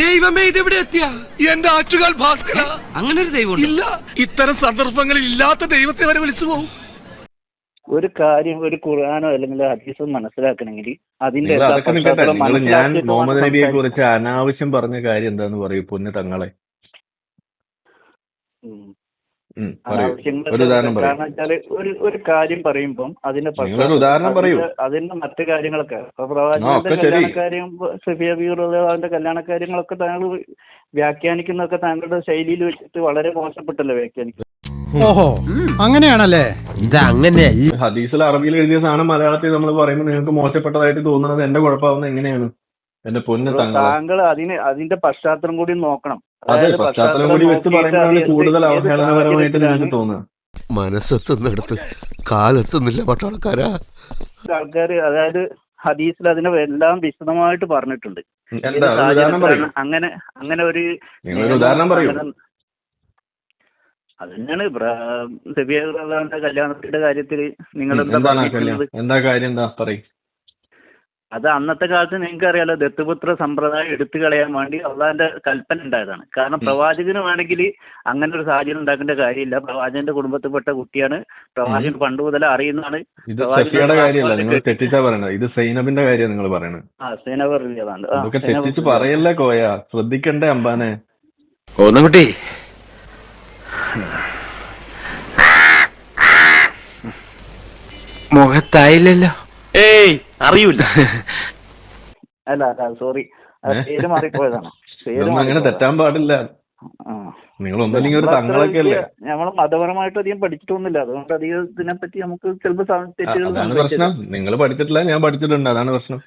ദൈവമേ ഇതെവിടെ എത്തിയ എന്റെ ആറ്റുകാൽ ഭാസ്കര, അങ്ങനെ ഒരു ദൈവം ഇല്ല. ഇത്തരം സന്ദർഭങ്ങളിൽ ഇല്ലാത്ത ദൈവത്തെ വരെ വിളിച്ചു പോകും. ഒരു കാര്യം ഒരു ഖുർആനോ അല്ലെങ്കിൽ ഹദീസോ മനസ്സിലാക്കണമെങ്കിൽ അതിന്റെ ഞാൻ മുഹമ്മദ് നബിയെ കുറിച്ച് അനാവശ്യം പറഞ്ഞ കാര്യം എന്താന്ന് പറയൂ പൊന്നു തങ്ങളെ. കാരണം വെച്ചാല് ഒരു കാര്യം പറയുമ്പം അതിന്റെ ഉദാഹരണം പറയൂ. അതിന്റെ മറ്റു കാര്യങ്ങളൊക്കെ പ്രവാചകന്റെ കല്യാണക്കാര്യം സഫിയ ബീറുള്ളതിന്റെ കല്യാണക്കാര്യങ്ങളൊക്കെ താങ്കൾ വ്യാഖ്യാനിക്കുന്നതൊക്കെ താങ്കളുടെ ശൈലിയിൽ വെച്ചിട്ട് വളരെ മോശപ്പെട്ടല്ലേ വ്യാഖ്യാനിക്കുന്നത്? ഓഹോ, അങ്ങനെയാണല്ലേ? ഹദീസിൽ അറബിയിൽ എഴുതിയ സാധനം മലയാളത്തിൽ നമ്മൾ പറയുമ്പോൾ നിങ്ങൾക്ക് മോശപ്പെട്ടതായിട്ട് തോന്നുന്നത് എന്റെ കുഴപ്പമാവുന്നത് എങ്ങനെയാണ്? എന്റെ പൊന്ന് താങ്കൾ അതിന്റെ പശ്ചാത്തലം കൂടി നോക്കണം. അതെ, പശ്ചാത്തലം കൂടി വെച്ച് പറയുന്നതാണ് കൂടുതൽ അവഹേളനപരമായിട്ട് നിങ്ങൾക്ക് തോന്നുക. മനസ്സെത്തുന്നിടത്ത് കാലെത്തുന്നില്ല പട്ടാളക്കാരാ. ആൾക്കാർ അതായത് ഹദീസിൽ അതിനെ എല്ലാം വിശദമായിട്ട് പറഞ്ഞിട്ടുണ്ട്. അങ്ങനെ ഒരു ഉദാഹരണം പറയൂ. അത് തന്നെയാണ് സഫിയുടെ കല്യാണത്തിന്റെ കാര്യത്തിൽ നിങ്ങൾ എന്താ കാര്യം എന്താ പറയും? അത് അന്നത്തെ കാലത്ത് നിങ്ങൾക്ക് അറിയാലോ, ദത്തുപുത്ര സമ്പ്രദായം എടുത്തു കളയാൻ വേണ്ടി അള്ളാന്റെ കൽപ്പന ഉണ്ടായതാണ്. കാരണം പ്രവാചകന് വേണമെങ്കിൽ അങ്ങനെ ഒരു സാഹചര്യം ഉണ്ടാക്കേണ്ട കാര്യമില്ല. പ്രവാചകന്റെ കുടുംബത്തിൽപ്പെട്ട കുട്ടിയാണ്, പ്രവാചകൻ പണ്ട് മുതൽ അറിയുന്നതാണ്. ഇത് സഫിയുടെ കാര്യമല്ല, നിങ്ങൾ തെറ്റിച്ചാ പറയണത്. ഇത് സൈനബിന്റെ കാര്യം നിങ്ങൾ പറയണത്. സൈനബ് അറിയാതാണ്. അതൊക്കെ തെറ്റിച്ച് പറയല്ലേ കോയ, ശ്രദ്ധിക്കണ്ടേ അമ്പാനെ. കുട്ടി മുഖത്തായില്ലല്ലോ. ഏയ് അറിയൂല. അല്ല സോറി, പേര് മാറിപ്പോയതാണ്. അങ്ങനെ തെറ്റാൻ പാടില്ല. നിങ്ങൾ ഒന്നല്ലെങ്കിൽ ഒരു തങ്ങളൊക്കെ അല്ലേ. നമ്മൾ മതപരമായിട്ട് അധികം പഠിച്ചിട്ടൊന്നുമില്ല, അതുകൊണ്ട് അധികം ഇതിനെപ്പറ്റി നമുക്ക് ചിലപ്പോൾ അതാണ് പ്രശ്നം. നിങ്ങൾ പഠിച്ചിട്ടില്ല, ഞാൻ പഠിച്ചിട്ടുണ്ട്, അതാണ് പ്രശ്നം.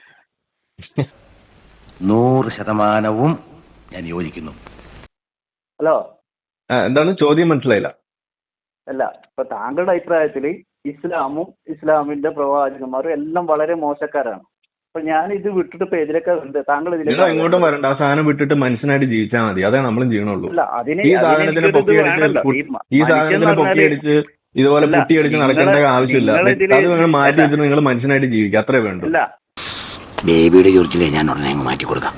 100% ഞാൻ യോജിക്കുന്നു. ഹലോ, എന്താണ് ചോദ്യം? മനസ്സിലായില്ല. അല്ല, ഇപ്പൊ താങ്കളുടെ അഭിപ്രായത്തിൽ ഇസ്ലാമും ഇസ്ലാമിന്റെ പ്രവാചകന്മാരും എല്ലാം വളരെ മോശക്കാരാണ്. അപ്പൊ ഞാൻ ഇത് വിട്ടിട്ട് ഇപ്പൊ എതിരൊക്കെ താങ്കൾ ഇങ്ങോട്ടും വരണ്ട. ആ സാധനം വിട്ടിട്ട് മനുഷ്യനായിട്ട് ജീവിച്ചാൽ മതി, അതേ നമ്മളും ചെയ്യണുള്ളൂ. ഈ സാധനത്തിന് പൊക്കിയടിച്ച് ഇതുപോലെ പൊട്ടിയടിച്ച് നടക്കേണ്ട ആവശ്യമില്ല. അത് നിങ്ങൾ മാറ്റി വെച്ചിട്ട് നിങ്ങൾ മനുഷ്യനായിട്ട് ജീവിക്കുക, അത്രേ വേണ്ടു. ബേബിയുടെ ചോദിച്ചില്ലേ, ഞാൻ ഉടനെ മാറ്റി കൊടുക്കാം.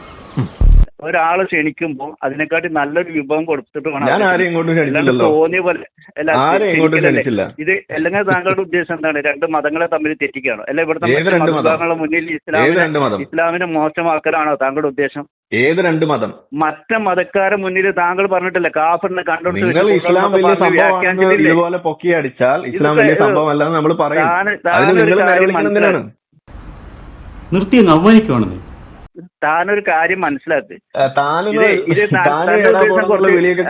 ഒരാള് ക്ഷണിക്കുമ്പോ അതിനെക്കാട്ടി നല്ലൊരു വിഭവം കൊടുത്തിട്ട് വേണം. ഞാൻ ആരെയും ഇങ്ങോട്ടും ക്ഷണിച്ചില്ലല്ലോ. തോന്നിയ പോലെ ഇത് അല്ലെങ്കിൽ താങ്കളുടെ ഉദ്ദേശം എന്താണ്? രണ്ട് മതങ്ങളെ തമ്മിൽ തെറ്റിക്കുകയാണോ? അല്ല ഇവിടുത്തെ മതങ്ങളുടെ മുന്നിൽ ഇസ്ലാമിനെ മോശമാക്കലാണോ താങ്കളുടെ ഉദ്ദേശം? ഏത് രണ്ട് മതം? മറ്റേ മതക്കാരെ മുന്നിൽ താങ്കൾ പറഞ്ഞിട്ടില്ല കാഫിറിനെ കണ്ടുപിടിച്ച് ഇസ്ലാം വലിയ സംഭവം ഇതുപോലെ പൊക്കി അടിച്ചാൽ ഇസ്ലാം വലിയ സംഭവമല്ലെന്ന് നമ്മൾ പറയും. നിർത്തി അവമാനിക്കുവാണെന്ന് താനൊരു കാര്യം മനസ്സിലാക്ക്. വിളിയൊക്കെ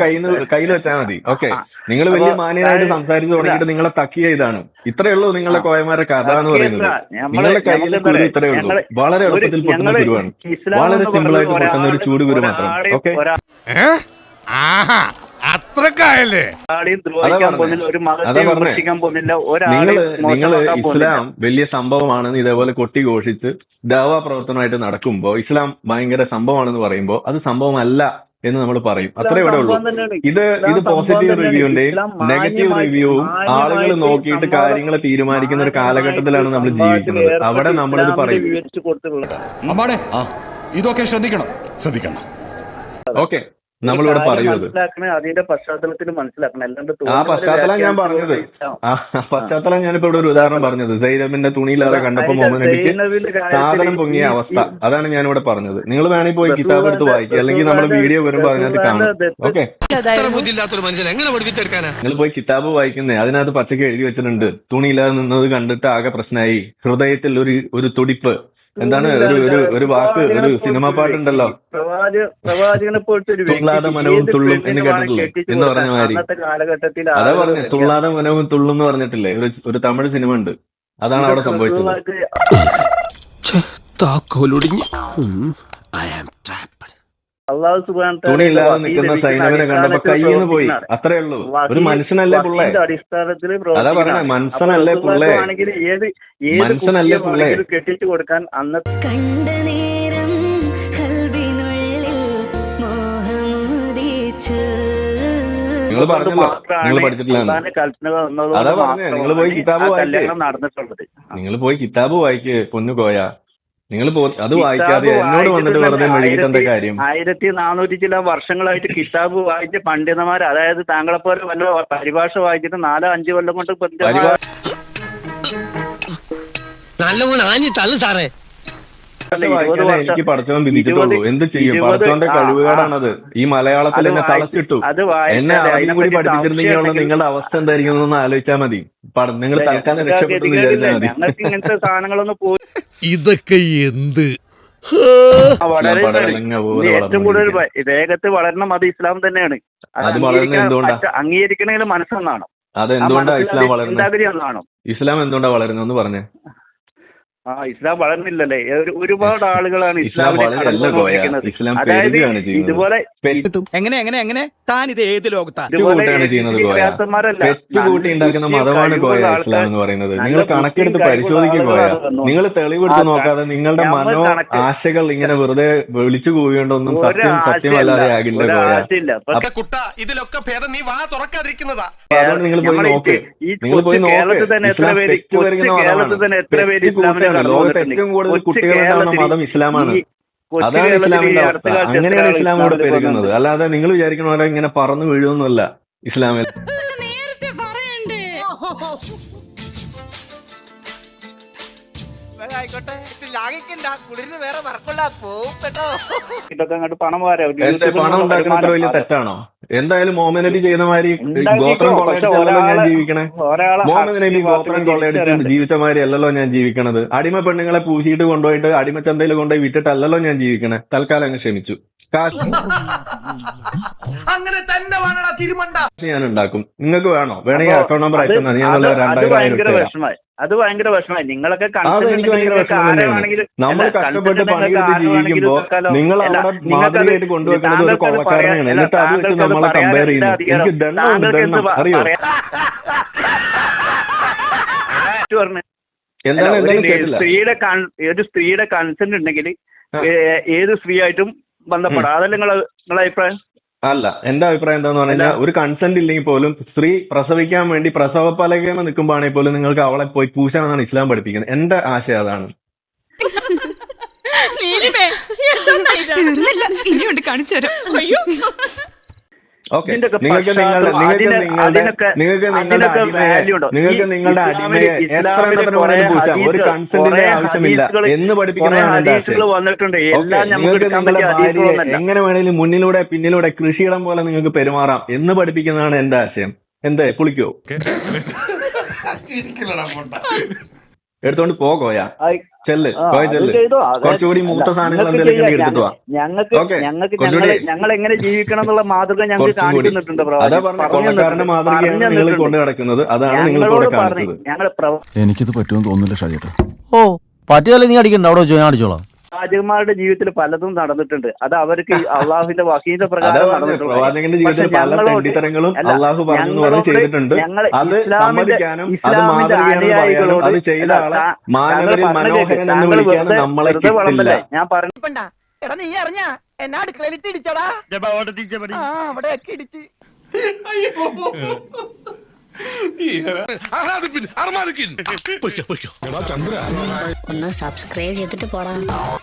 കയ്യിൽ വെച്ചാൽ മതി. ഓക്കെ, നിങ്ങൾ വലിയ മാന്യനായിട്ട് സംസാരിച്ചു തുടങ്ങിയിട്ട് നിങ്ങളെ തക്കിയ ഇതാണ്. ഇത്രയേ ഉള്ളൂ നിങ്ങളുടെ കോയമാരെ കഥ എന്ന് പറയുന്നത്. നിങ്ങളുടെ കയ്യിലെ കുരു ഇത്രയേ ഉള്ളൂ. വളരെ എളുപ്പത്തിൽ പൊട്ടുന്ന കുരുവാണ്, വളരെ സിമ്പിൾ ആയിട്ട് പൊട്ടുന്ന ഒരു ചൂട് കുരു മാത്രം. ഓക്കെ, നിങ്ങൾ ഇസ്ലാം വലിയ സംഭവമാണെന്ന് ഇതേപോലെ കൊട്ടി ഘോഷിച്ച് ദാവാ പ്രവർത്തനമായിട്ട് നടക്കുമ്പോ ഇസ്ലാം ഭയങ്കര സംഭവമാണെന്ന് പറയുമ്പോ അത് സംഭവമല്ല എന്ന് നമ്മൾ പറയും. അത്രേ ഇവിടെ ഉള്ളൂ. ഇത് പോസിറ്റീവ് റിവ്യൂവിന്റെയും നെഗറ്റീവ് റിവ്യൂവും ആളുകൾ നോക്കിയിട്ട് കാര്യങ്ങൾ തീരുമാനിക്കുന്ന ഒരു കാലഘട്ടത്തിലാണ് നമ്മൾ ജീവിക്കുന്നത്. അവിടെ നമ്മളിത് പറയും. ഇതൊക്കെ ശ്രദ്ധിക്കണം. ഓക്കെ, നമ്മളിവിടെ പറയുന്നത് അതിന്റെ പശ്ചാത്തലത്തിൽ മനസ്സിലാക്കണം. അല്ലാണ്ട് ആ പശ്ചാത്തലം ഞാൻ പറഞ്ഞത്, പശ്ചാത്തലം ഞാനിപ്പോ ഇവിടെ ഒരു ഉദാഹരണം പറഞ്ഞത്. സൈനബിന്റെ തുണിയില്ലാതെ കണ്ടപ്പോ മുഹമ്മദ് നബിക്ക് സാധനം പൊങ്ങിയ അവസ്ഥ, അതാണ് ഞാനിവിടെ പറഞ്ഞത്. നിങ്ങൾ വേണമെങ്കിൽ പോയി കിതാബ് എടുത്ത് വായിക്കുക, അല്ലെങ്കിൽ നമ്മുടെ വീഡിയോ വരുമ്പോ അതിനകത്ത് കാണും. ഓക്കെ, നിങ്ങൾ പോയി കിതാബ് വായിക്കുന്നേ, അതിനകത്ത് പച്ചക്ക് എഴുതി വെച്ചിട്ടുണ്ട് തുണിയില്ലാതെ നിന്നത് കണ്ടിട്ട് ആകെ പ്രശ്നമായി, ഹൃദയത്തിൽ ഒരു തുടിപ്പ്. എന്താണ് ഒരു വാക്ക്, ഒരു സിനിമ പാട്ടുണ്ടല്ലോ, തുള്ളാതെ മനവും തുള്ളും എന്ന് കേട്ടിട്ടില്ലേ എന്ന് പറഞ്ഞ മാതിരി. അതാ പറഞ്ഞു, തുള്ളാതെ മനവും തുള്ളും എന്ന് പറഞ്ഞിട്ടില്ലേ ഒരു തമിഴ് സിനിമ ഉണ്ട്. അതാണ് അവിടെ സംഭവിച്ചത്. തുണിയില്ലാതെ നിൽക്കുന്ന സൈനികനെ കണ്ടപ്പോ കയ്യിന്ന് പോയി, അത്രേ ഉള്ളൂ. ഒരു മനുഷ്യനല്ലേ പുള്ളേ? അതാ പറഞ്ഞ മനുഷ്യനല്ലേ പുള്ളേ? മനുഷ്യനല്ലേ പുള്ളേ? കെട്ടിച്ചു കൊടുക്കാൻ അന്ന് നിങ്ങൾ പറഞ്ഞല്ലോ, നിങ്ങൾ പഠിച്ചിട്ടില്ല. അതാ പറഞ്ഞേ, നിങ്ങൾ പോയി കിതാബ് വായിക്ക്. നിങ്ങൾ പോയി കിതാബ് വായിക്ക് പൊന്നു കോയ. നിങ്ങൾ അത് വായിക്കാതെ എന്നോട് വന്നിട്ട് വെറുതെ മെഴുകിട്ടെന്താ കാര്യം? 1400 ചില വർഷങ്ങളായിട്ട് കിതാബ് വായിച്ച പണ്ഡിതന്മാർ, അതായത് താങ്കളെ പോലെ വല്ല പരിഭാഷ വായിച്ചിട്ട് 4-5 കൊല്ലം കൊണ്ട് എനിക്ക് പഠിച്ചവൻ വിധിച്ചിട്ടുള്ളൂ. എന്ത് ചെയ്യും? പഠിച്ചവന്റെ കഴിവുകേടാണത്. ഈ മലയാളത്തിൽ എന്നെ തളച്ചിട്ടു. എന്നെ ആദ്യം കൂടി പഠിപ്പിച്ചിരുന്നെങ്കിൽ നിങ്ങളുടെ അവസ്ഥ എന്തായിരിക്കും എന്നൊന്ന് ആലോചിച്ചാൽ മതി. നിങ്ങൾ തൽക്കാലം രക്ഷപ്പെട്ടു വിചാരിച്ചാൽ മതി. ഞങ്ങൾക്ക് ഇങ്ങനത്തെ സാധനങ്ങളൊന്നും പോയി ഇതൊക്കെ എന്ത് ഏറ്റവും കൂടുതൽ വേഗത്തിൽ വളരണം അത് ഇസ്ലാം തന്നെയാണ്. അത് വളരുന്നത് എന്തുകൊണ്ടാ? അംഗീകരിക്കണമെങ്കിൽ മനസ്സൊന്നാണോ? അതെന്തുകൊണ്ടാ ഇസ്ലാം വളരുന്നത്? ഒന്നാണോ? ഇസ്ലാം എന്തുകൊണ്ടാ വളരുന്നതെന്ന് പറഞ്ഞേ. ഇസ്ലാം വളർന്നില്ലല്ലേ? ഒരുപാട് ആളുകളാണ് ഇസ്ലാം ഇസ്ലാം പെരുകയാണ് ചെയ്യുന്നത്. ഇതുപോലെ താൻ ഇത് ഏത് ലോകത്താണ് ചെയ്യുന്നത്? പെറ്റുകൂട്ടി ഉണ്ടാക്കുന്ന മതമാണ് കോയ ഇസ്ലാം എന്ന് പറയുന്നത്. നിങ്ങൾ കണക്കെടുത്ത് പരിശോധിക്കും കോയ. നിങ്ങൾ തെളിവെടുത്ത് നോക്കാതെ നിങ്ങളുടെ മനോ ആശകൾ ഇങ്ങനെ വെറുതെ വിളിച്ചു കൂവിയോണ്ടൊന്നും സത്യമല്ലാതെ ആകില്ല കോയ. ഇതിലൊക്കെ ഭേദം നീ വാ തുറക്കാതിരിക്കുന്നതാ. അതുകൊണ്ട് നിങ്ങൾ പോയി നോക്ക്. നിങ്ങൾ പോയി നോക്ക്. ഇസ്ലാം പെറ്റു വരുന്ന മതമാണ്. ലോകത്ത് ഏറ്റവും കൂടുതൽ കുട്ടികളുണ്ടാവുന്ന മതം ഇസ്ലാമാണ്. അതാണ് ഇസ്ലാമിന്റെ അവസ്ഥ. അങ്ങനെയാണ് ഇസ്ലാം ഇവിടെ പെരുകുന്നത്. അല്ലാതെ നിങ്ങൾ വിചാരിക്കുന്ന പോലെ ഇങ്ങനെ പറന്നു വീഴുന്നല്ല ഇസ്ലാമിൽ. പണം ഉണ്ടാക്കുന്നത് വലിയ തെറ്റാണോ? എന്തായാലും മോഹമ്മദ് നബി ചെയ്യുന്ന മാതിരി ഗോത്രം കൊള്ളയടിച്ചല്ലോ ഞാൻ ജീവിക്കണേ. മോഹമ്മദ് നബി ഗോത്രം കൊള്ളയടിച്ച് ജീവിച്ച മാതിരി അല്ലല്ലോ ഞാൻ ജീവിക്കണത്. അടിമ പെണ്ണുങ്ങളെ പൂശിയിട്ട് കൊണ്ടുപോയിട്ട് അടിമച്ചന്തയിൽ കൊണ്ടുപോയി വിട്ടിട്ടല്ലല്ലോ ഞാൻ ജീവിക്കണേ. തൽക്കാലം അങ്ങ് ക്ഷമിച്ചു. അങ്ങനെ തന്നെ ഞാൻ ഉണ്ടാക്കും. നിങ്ങൾക്ക് വേണോ? വേണമെങ്കിൽ അക്കൗണ്ട് നമ്പർ അയച്ചാൽ മതി. ഞാൻ 2000 അത് ഭയങ്കര വിഷമമായി. നിങ്ങളൊക്കെ നമ്മൾ കഷ്ടപ്പെട്ട് പണിയെടുത്ത് ജീവിക്കുമ്പോ നിങ്ങൾ അവിടെ മാതൃകയായിട്ട് കൊണ്ടുവെക്കുന്നത് ഒരു കൊള്ളക്കാരനാണ്. എന്നിട്ട് അത് വെച്ച് നമ്മളെ കമ്പയർ ചെയ്യുന്നു. എനിക്ക് ദണ്ണം അറിയോ? എന്താണ് ഒരു സ്ത്രീയുടെ കൺസെന്റ് ഉണ്ടെങ്കിൽ ഏത് സ്ത്രീ ആയിട്ടും ബന്ധപ്പെടാം. അതല്ല നിങ്ങളെ അഭിപ്രായം? അല്ല, എന്റെ അഭിപ്രായം എന്താന്ന് പറഞ്ഞാൽ ഒരു കൺസെന്റ് ഇല്ലെങ്കിൽ പോലും സ്ത്രീ പ്രസവിക്കാൻ വേണ്ടി പ്രസവ പലകേമ നിൽക്കുമ്പോഴാണെങ്കിൽ പോലും നിങ്ങൾക്ക് അവളെ പോയി പൂശാമെന്നാണ് ഇസ്ലാം പഠിപ്പിക്കുന്നത്. എന്റെ ആശയം അതാണ്. നിങ്ങൾക്ക് നിങ്ങളുടെ അടിമയെ ഒരു കൺസെന്റിന്റെ ആവശ്യമില്ല എന്ന് പഠിപ്പിക്കുന്നതാണ്. എങ്ങനെ വേണേലും മുന്നിലൂടെ പിന്നിലൂടെ കൃഷിയിടം പോലെ നിങ്ങൾക്ക് പെരുമാറാം എന്ന് പഠിപ്പിക്കുന്നതാണ് എന്റെ ആശയം. എന്തേ പുളിക്കോ? എടുത്തോണ്ട് പോകോയാ ചെല്ല് കുറച്ചുകൂടി മൂത്ത സാധനങ്ങൾ എന്തെങ്കിലും എടുത്തിട്ട് വാ. ഞങ്ങൾ എങ്ങനെ ജീവിക്കണം എന്നുള്ള മാതൃക ഞങ്ങൾ കാണിക്കുന്നുണ്ട്. അതാ പറഞ്ഞ കൊള്ളക്കാരന്റെ മാതൃകയാണ് നിങ്ങൾ കൊണ്ടു നടക്കുന്നത്. അതാണ് നിങ്ങൾ എനിക്കിത് പറ്റുമെന്ന് തോന്നുന്നില്ല ഷാജേട്ടാ. ഓ പറ്റിയാലേ നീ അടിക്കണ്ട. അവിടെ വെച്ചോ, ഞാൻ അടിച്ചോളാം. പ്രവാചകന്മാരുടെ ജീവിതത്തിൽ പലതും നടന്നിട്ടുണ്ട്. അത് അവർക്ക് അള്ളാഹുവിന്റെ വഹീന്റെ പ്രകാരം പ്രവാചകന്റെ ജീവിതത്തിൽ പല തെണ്ടിത്തരങ്ങളും അള്ളാഹു പറഞ്ഞു ചെയ്തിട്ടുണ്ട്. അത് സമ്മതിക്കാനും അത് മാതൃകയാണെന്ന് പറയാനും അത് ചെയ്ത ആളെ മാനവരിൽ മനോഹരൻ എന്ന് വിളിക്കാനും നമ്മളെ കിട്ടില്ല. ഞാൻ പറഞ്ഞു നീ അറിഞ്ഞ എന്നാ അടുക്കളയിലിട്ട് ഇടിച്ചടാ? അവിടെയൊക്കെ ഇടിച്ച് ഒന്ന് സബ്സ്ക്രൈബ് ചെയ്തിട്ട് പോടാ.